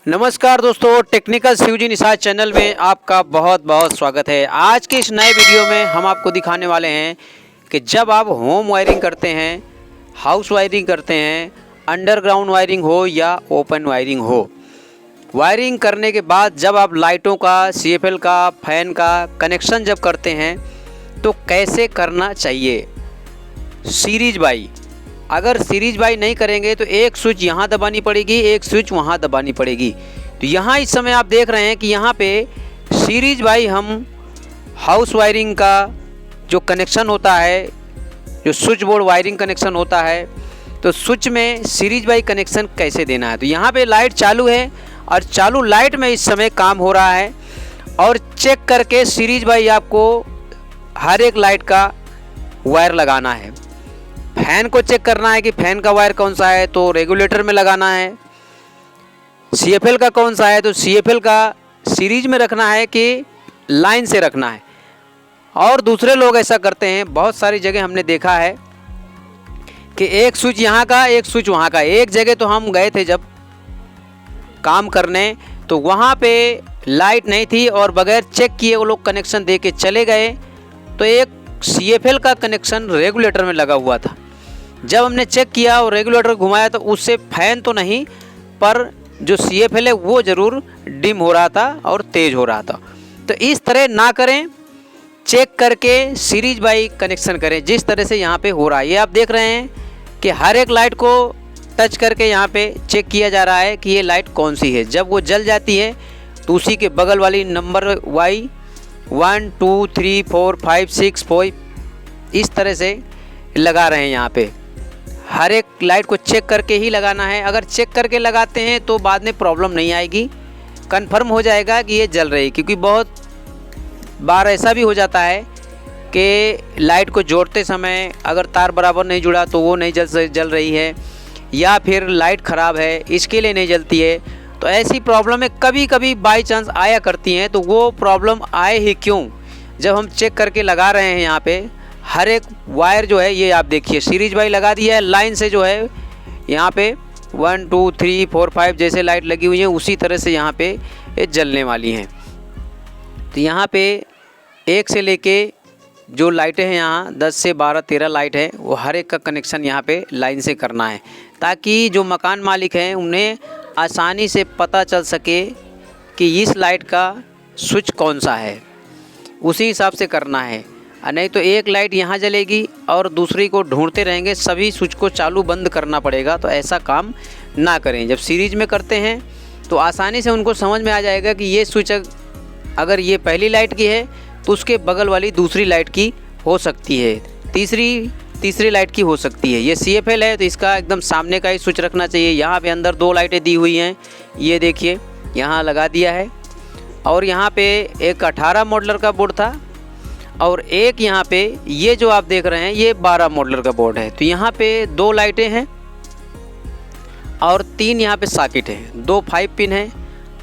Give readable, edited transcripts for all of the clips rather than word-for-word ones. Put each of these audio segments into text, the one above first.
नमस्कार दोस्तों, technical Shivji Nishad channel में आपका बहुत बहुत स्वागत है। आज के इस नए वीडियो में हम आपको दिखाने वाले हैं कि जब आप होम वायरिंग करते हैं, हाउस वायरिंग करते हैं, अंडरग्राउंड वायरिंग हो या ओपन वायरिंग हो, वायरिंग करने के बाद जब आप लाइटों का, सीएफएल का, फैन का कनेक्शन जब करते हैं तो कैसे करना चाहिए। सीरीज बाई, अगर सीरीज बाई नहीं करेंगे तो एक स्विच यहाँ दबानी पड़ेगी, एक स्विच वहाँ दबानी पड़ेगी। तो यहाँ इस समय आप देख रहे हैं कि यहाँ पे सीरीज बाई हम हाउस वायरिंग का जो कनेक्शन होता है, जो स्विच बोर्ड वायरिंग कनेक्शन होता है, तो स्विच में सीरीज बाई कनेक्शन कैसे देना है। तो यहाँ पे लाइट चालू है और चालू लाइट में इस समय काम हो रहा है और चेक करके सीरीज बाई आपको हर एक लाइट का वायर लगाना है। फैन को चेक करना है कि फैन का वायर कौन सा है तो रेगुलेटर में लगाना है। सीएफएल का कौन सा है तो सीएफएल का सीरीज में रखना है कि लाइन से रखना है। और दूसरे लोग ऐसा करते हैं, बहुत सारी जगह हमने देखा है कि एक स्विच यहाँ का, एक स्विच वहाँ का। एक जगह तो हम गए थे जब काम करने, तो वहाँ पे लाइट नहीं थी और बगैर चेक किए वो लोग कनेक्शन दे के चले गए। तो एक सीएफएल का कनेक्शन रेगुलेटर में लगा हुआ था। जब हमने चेक किया और रेगुलेटर घुमाया तो उससे फैन तो नहीं, पर जो सीएफएल है वो ज़रूर डिम हो रहा था और तेज़ हो रहा था। तो इस तरह ना करें, चेक करके सीरीज बाई कनेक्शन करें जिस तरह से यहाँ पे हो रहा है। ये आप देख रहे हैं कि हर एक लाइट को टच करके यहाँ पे चेक किया जा रहा है कि ये लाइट कौन सी है। जब वो जल जाती है तो उसी के बगल वाली नंबर वाई 1 2 3 4 5 6 4 इस तरह से लगा रहे हैं। यहाँ पे हर एक लाइट को चेक करके ही लगाना है। अगर चेक करके लगाते हैं तो बाद में प्रॉब्लम नहीं आएगी, कंफर्म हो जाएगा कि ये जल रही है। क्योंकि बहुत बार ऐसा भी हो जाता है कि लाइट को जोड़ते समय अगर तार बराबर नहीं जुड़ा तो वो नहीं जल रही है, या फिर लाइट ख़राब है इसके लिए नहीं जलती है। तो ऐसी प्रॉब्लमें कभी कभी बाई चांस आया करती हैं। तो वो प्रॉब्लम आए ही क्यों, जब हम चेक करके लगा रहे हैं यहाँ पे हर एक वायर जो है, ये आप देखिए सीरीज बाई लगा दिया है। लाइन से जो है यहाँ पे 1 2 3 4 5 जैसे लाइट लगी हुई हैं उसी तरह से यहाँ पे ये जलने वाली हैं। तो यहाँ पे एक से लेके जो लाइटें हैं यहाँ 10 से 12 13 लाइट है, वो हर एक का कनेक्शन यहाँ पे लाइन से करना है ताकि जो मकान मालिक हैं उन्हें आसानी से पता चल सके कि इस लाइट का स्विच कौन सा है, उसी हिसाब से करना है। नहीं तो एक लाइट यहाँ जलेगी और दूसरी को ढूंढते रहेंगे, सभी स्विच को चालू बंद करना पड़ेगा। तो ऐसा काम ना करें। जब सीरीज में करते हैं तो आसानी से उनको समझ में आ जाएगा कि ये स्विच अगर ये पहली लाइट की है तो उसके बगल वाली दूसरी लाइट की हो सकती है, तीसरी लाइट की हो सकती है। ये सीएफएल है तो इसका एकदम सामने का ही स्विच रखना चाहिए। यहाँ पे अंदर 2 लाइटें दी हुई हैं, ये देखिए यहाँ लगा दिया है। और यहाँ पे एक 18 मॉडलर का बोर्ड था और एक यहाँ पे ये जो आप देख रहे हैं ये 12 मॉडलर का बोर्ड है। तो यहाँ पे 2 लाइटें हैं और 3 यहाँ पे सॉकेट है, 2 5 पिन है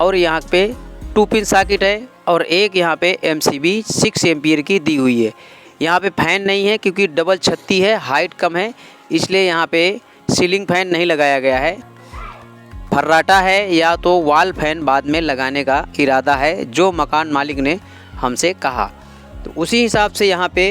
और यहाँ पे 2 पिन सॉकेट है और एक यहाँ पे एमसीबी 6 एम्पियर की दी हुई है। यहाँ पे फैन नहीं है क्योंकि डबल छत्ती है, हाइट कम है, इसलिए यहाँ पे सीलिंग फैन नहीं लगाया गया है। फर्राटा है या तो वॉल फैन बाद में लगाने का इरादा है जो मकान मालिक ने हमसे कहा। तो उसी हिसाब से यहाँ पे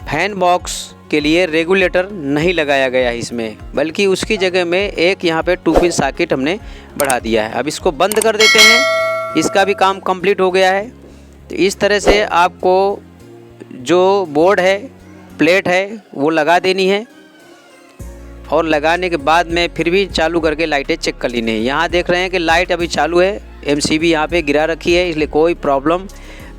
फैन बॉक्स के लिए रेगुलेटर नहीं लगाया गया है इसमें, बल्कि उसकी जगह में एक यहाँ पे 2 पिन सॉकेट हमने बढ़ा दिया है। अब इसको बंद कर देते हैं, इसका भी काम कंप्लीट हो गया है। तो इस तरह से आपको जो बोर्ड है, प्लेट है, वो लगा देनी है और लगाने के बाद में फिर भी चालू करके लाइटें चेक कर लेनी है। यहाँ देख रहे हैं कि लाइट अभी चालू है, एमसीबी यहाँ पे गिरा रखी है, इसलिए कोई प्रॉब्लम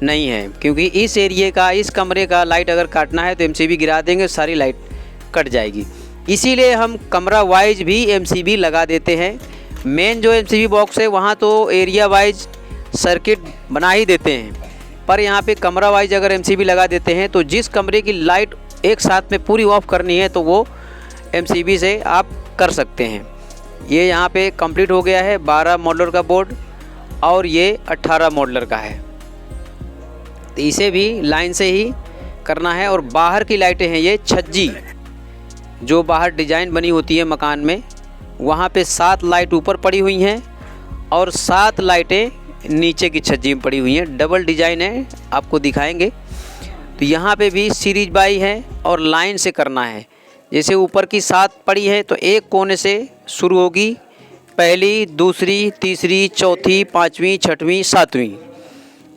नहीं है। क्योंकि इस एरिए का, इस कमरे का लाइट अगर काटना है तो एमसीबी गिरा देंगे, सारी लाइट कट जाएगी। इसीलिए हम कमरा वाइज भी एमसीबी लगा देते हैं। मेन जो एमसीबी बॉक्स है वहाँ तो एरिया वाइज सर्किट बना ही देते हैं, पर यहाँ पे कमरा वाइज अगर एमसीबी लगा देते हैं तो जिस कमरे की लाइट एक साथ में पूरी ऑफ करनी है तो वो एमसीबी से आप कर सकते हैं। ये यहाँ पे कंप्लीट हो गया है 12 मॉडलर का बोर्ड और ये 18 मॉडलर का है। तो इसे भी लाइन से ही करना है। और बाहर की लाइटें हैं ये छज्जी, जो बाहर डिजाइन बनी होती है मकान में, वहाँ पे 7 लाइट ऊपर पड़ी हुई हैं और 7 लाइटें नीचे की छज्जी में पड़ी हुई हैं। डबल डिजाइन है, आपको दिखाएंगे। तो यहाँ पे भी सीरीज बाई है और लाइन से करना है। जैसे ऊपर की 7 पड़ी है तो एक कोने से शुरू होगी, पहली, दूसरी, तीसरी, चौथी, पाँचवीं, छठवीं, सातवीं।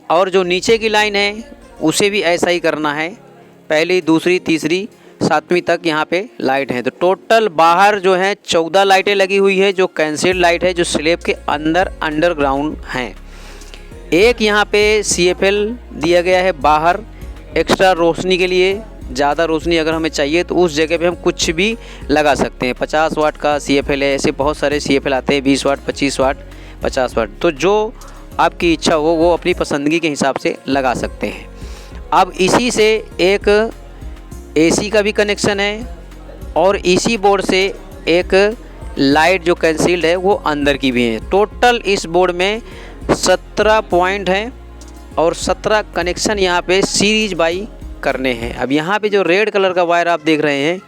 और जो नीचे की लाइन है उसे भी ऐसा ही करना है, पहली, दूसरी, तीसरी, सातवीं तक यहाँ पे लाइट है। तो टोटल बाहर जो है 14 लाइटें लगी हुई है, जो कैंसिल्ड लाइट है, जो स्लैब के अंदर अंडरग्राउंड हैं। एक यहाँ पे CFL दिया गया है बाहर एक्स्ट्रा रोशनी के लिए। ज़्यादा रोशनी अगर हमें चाहिए तो उस जगह पे हम कुछ भी लगा सकते हैं। 50 वाट का CFL है, ऐसे बहुत सारे CFL आते हैं, 20 वाट, 25 वाट, 50 वाट। तो जो आपकी इच्छा हो वो अपनी पसंदगी के हिसाब से लगा सकते हैं। अब इसी से एक AC का भी कनेक्शन है और इसी बोर्ड से एक लाइट जो कैंसिल्ड है वो अंदर की भी है। टोटल इस बोर्ड में 17 पॉइंट हैं और 17 कनेक्शन यहाँ पे सीरीज बाई करने हैं। अब यहाँ पे जो रेड कलर का वायर आप देख रहे हैं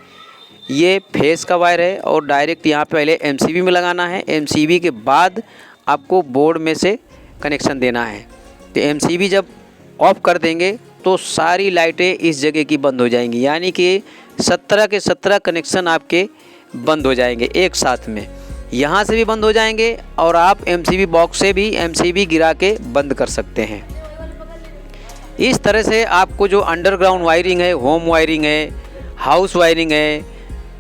ये फेस का वायर है और डायरेक्ट यहाँ पे पहले MCB में लगाना है। MCB के बाद आपको बोर्ड में से कनेक्शन देना है। तो MCB जब ऑफ कर देंगे तो सारी लाइटें इस जगह की बंद हो जाएंगी, यानी कि 17 के 17 कनेक्शन आपके बंद हो जाएंगे एक साथ में। यहाँ से भी बंद हो जाएंगे और आप MCB बॉक्स से भी MCB गिरा के बंद कर सकते हैं। इस तरह से आपको जो अंडरग्राउंड वायरिंग है, होम वायरिंग है, हाउस वायरिंग है,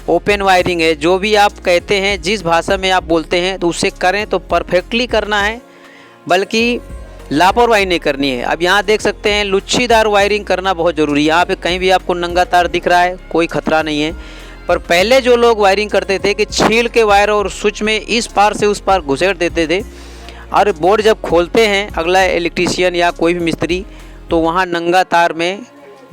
ओपन वायरिंग है, जो भी आप कहते हैं, जिस भाषा में आप बोलते हैं तो उससे करें तो परफेक्टली करना है, बल्कि लापरवाही नहीं करनी है। अब यहाँ देख सकते हैं लुच्छीदार वायरिंग करना बहुत ज़रूरी है। यहाँ पे कहीं भी आपको नंगा तार दिख रहा है कोई ख़तरा नहीं है। पर पहले जो लोग वायरिंग करते थे कि छील के वायर और स्विच में इस पार से उस पार घुसेड़ देते थे, और बोर्ड जब खोलते हैं अगला इलेक्ट्रीशियन या कोई भी मिस्त्री, तो वहाँ नंगा तार में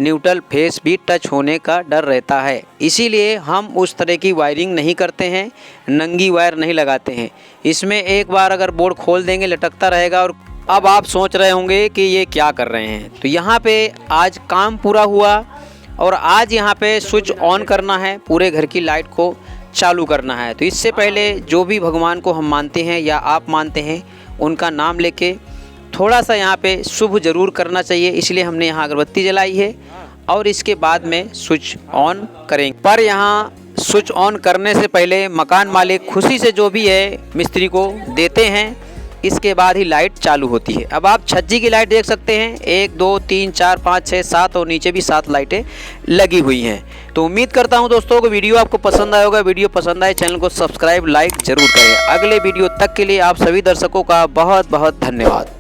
न्यूट्रल फेस भी टच होने का डर रहता है। इसीलिए हम उस तरह की वायरिंग नहीं करते हैं, नंगी वायर नहीं लगाते हैं। इसमें एक बार अगर बोर्ड खोल देंगे लटकता रहेगा। और अब आप सोच रहे होंगे कि ये क्या कर रहे हैं, तो यहाँ पे आज काम पूरा हुआ और आज यहाँ पे स्विच ऑन करना है, पूरे घर की लाइट को चालू करना है। तो इससे पहले जो भी भगवान को हम मानते हैं या आप मानते हैं उनका नाम लेके थोड़ा सा यहाँ पे शुभ ज़रूर करना चाहिए, इसलिए हमने यहाँ अगरबत्ती जलाई है और इसके बाद में स्विच ऑन करेंगे। पर यहाँ स्विच ऑन करने से पहले मकान मालिक खुशी से जो भी है मिस्त्री को देते हैं, इसके बाद ही लाइट चालू होती है। अब आप छज्जी की लाइट देख सकते हैं, 1 2 3 4 5 6 7 और नीचे भी 7 लाइटें लगी हुई हैं। तो उम्मीद करता हूं दोस्तों को वीडियो आपको पसंद आया होगा। वीडियो पसंद आए चैनल को सब्सक्राइब लाइक ज़रूर करें। अगले वीडियो तक के लिए आप सभी दर्शकों का बहुत बहुत धन्यवाद।